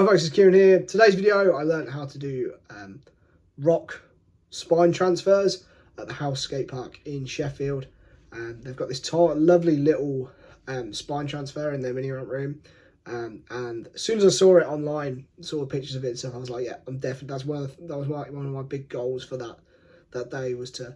Hi folks, it's Kieran here. Today's video I learned how to do rock spine transfers at the House skate park in Sheffield. They've got this lovely little spine transfer in their mini ramp room, and as soon as I saw it online, saw pictures of it and stuff, I was like, yeah, I'm definitely, that was one of my big goals for that day, was to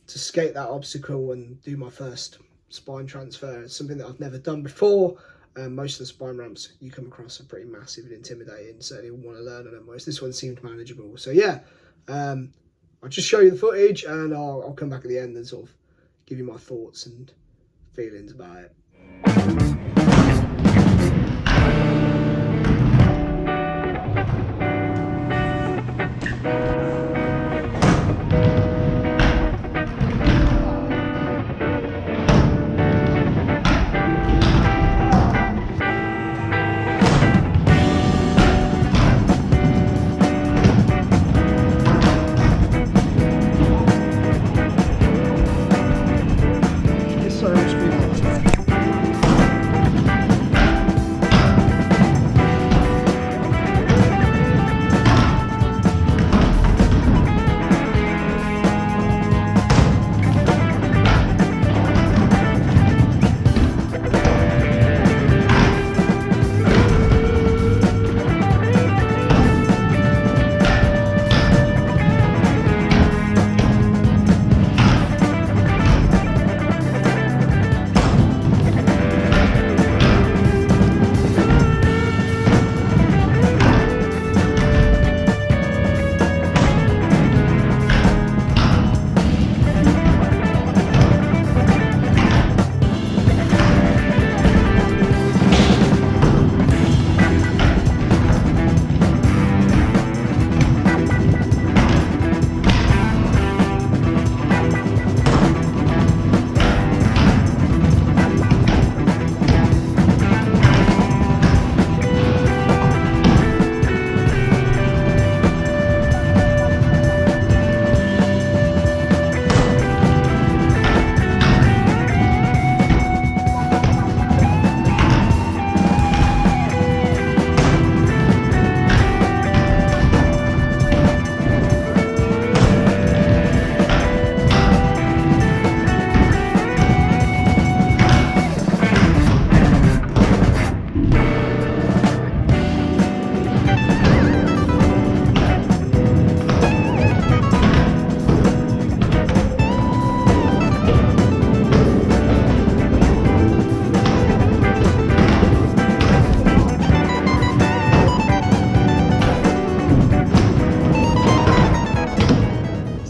skate that obstacle and do my first spine transfer. It's something that I've never done before. Most of the spine ramps you come across are pretty massive and intimidating, certainly want to learn on them. Whereas this one seemed manageable. So yeah, I'll just show you the footage and I'll come back at the end and sort of give you my thoughts and feelings about it.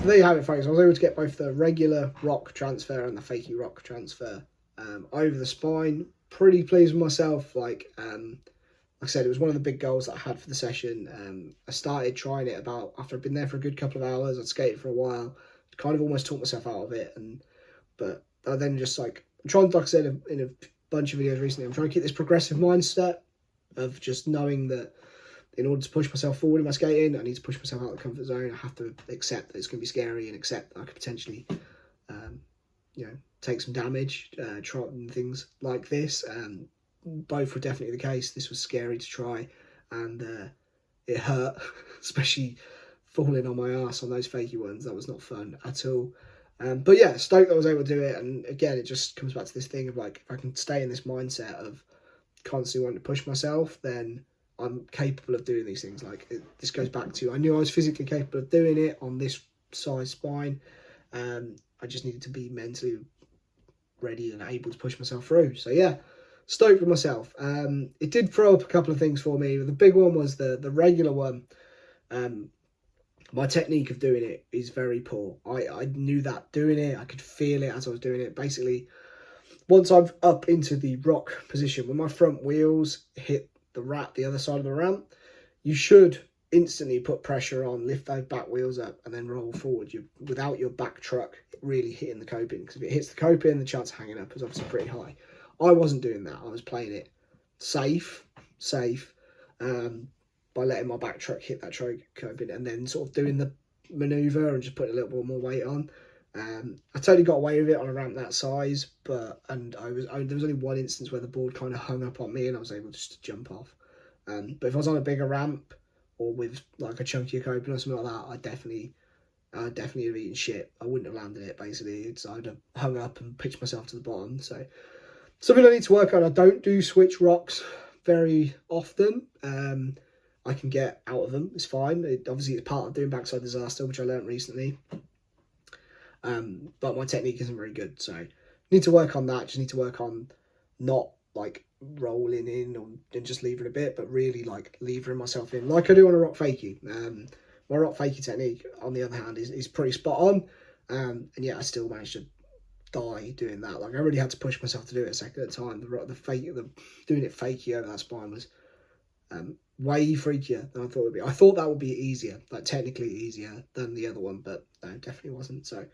There you have it, folks. I was able to get both the regular rock transfer and the fakey rock transfer over the spine. Pretty pleased with myself. Like I said, it was one of the big goals that I had for the session. I started trying it after I'd been there for a good couple of hours. I'd skated for a while, kind of almost talked myself out of it, but I then just like like I said in a bunch of videos recently, I'm trying to keep this progressive mindset of just knowing that in order to push myself forward in my skating, I need to push myself out of the comfort zone. I have to accept that it's going to be scary and accept that I could potentially, take some damage, trying things like this. Both were definitely the case. This was scary to try, and it hurt, especially falling on my ass on those fakey ones. That was not fun at all. But yeah, stoked that I was able to do it. And again, it just comes back to this thing of like, if I can stay in this mindset of constantly wanting to push myself, then I'm capable of doing these things. Like this goes back to, I knew I was physically capable of doing it on this size spine. I just needed to be mentally ready and able to push myself through. So yeah, stoked with myself. It did throw up a couple of things for me. The big one was the regular one. My technique of doing it is very poor. I knew that doing it, I could feel it as I was doing it. Basically, once I'm up into the rock position, when my front wheels hit the other side of the ramp, you should instantly put pressure on, lift those back wheels up and then roll forward without your back truck really hitting the coping, because if it hits the coping, the chance of hanging up is obviously pretty high. I wasn't doing that. I was playing it safe by letting my back truck hit that coping and then sort of doing the maneuver and just putting a little bit more weight on. I totally got away with it on a ramp that size, there was only one instance where the board kind of hung up on me and I was able just to jump off. But if I was on a bigger ramp or with like a chunkier coping or something like that, I'd definitely have eaten shit. I wouldn't have landed it, basically. I'd have hung up and pitched myself to the bottom. So something I need to work on. I don't do switch rocks very often. I can get out of them. It's fine. Obviously, it's part of doing backside disaster, which I learned recently. But my technique isn't very good. So need to work on that. Just need to work on not like rolling in and just leaving a bit, but really like levering myself in like I do on a rock fakie. My rock fakie technique, on the other hand, is pretty spot on. And yet I still managed to die doing that. Like I really had to push myself to do it a second at a time. Doing it fakey over that spine was way freakier than I thought it would be. I thought that would be easier, like technically easier than the other one, but no, it definitely wasn't. So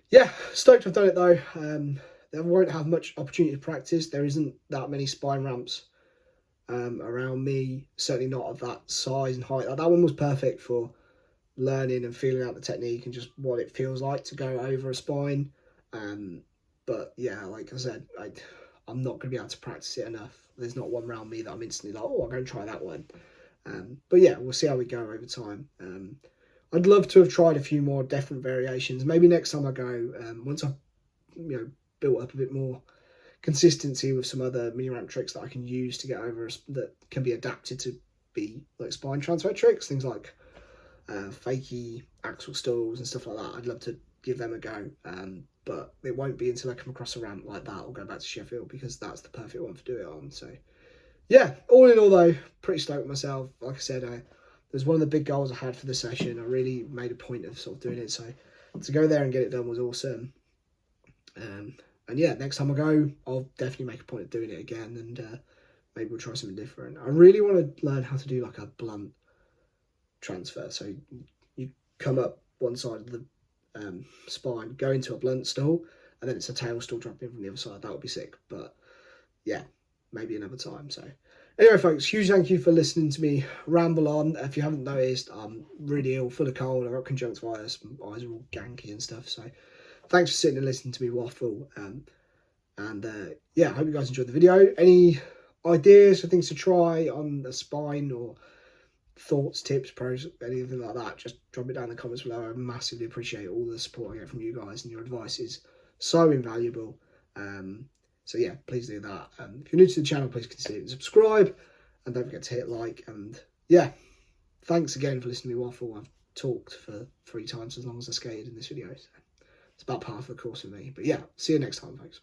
yeah, stoked I've done it though. They won't have much opportunity to practice. There isn't that many spine ramps around me, certainly not of that size and height. Like, that one was perfect for learning and feeling out the technique and just what it feels like to go over a spine. But yeah, like I said, I'm not going to be able to practice it enough. There's not one around me that I'm instantly like, oh, I'm going to try that one. But yeah, we'll see how we go over time. I'd love to have tried a few more different variations. Maybe next time I go, once I've built up a bit more consistency with some other mini ramp tricks that I can use to get over that can be adapted to be like spine transfer tricks, things like fakey axle stalls and stuff like that. I'd love to give them a go, but it won't be until I come across a ramp like that or go back to Sheffield, because that's the perfect one to do it on. So yeah, all in all though, pretty stoked with myself. Like I said, it was one of the big goals I had for the session. I really made a point of sort of doing it, so to go there and get it done was awesome. And yeah, next time I go, I'll definitely make a point of doing it again, and maybe we'll try something different. I really want to learn how to do like a blunt transfer. So you come up one side of the spine, go into a blunt stall, and then it's a tail stall dropping from the other side. That would be sick. But yeah, maybe another time. So anyway, folks, huge thank you for listening to me ramble on. If you haven't noticed, I'm really ill, full of cold. I've got conjunctivitis, my eyes are all ganky and stuff. So thanks for sitting and listening to me waffle. Yeah, I hope you guys enjoyed the video. Any ideas for things to try on the spine, or thoughts, tips, pros, anything like that, just drop it down in the comments below. I massively appreciate all the support I get from you guys, and your advice is so invaluable. So yeah, please do that. If you're new to the channel, please consider it, subscribe, and don't forget to hit like. And yeah, thanks again for listening to me waffle. I've talked for 3 times as long as I skated in this video, so it's about par for the course for me. But yeah, see you next time, folks.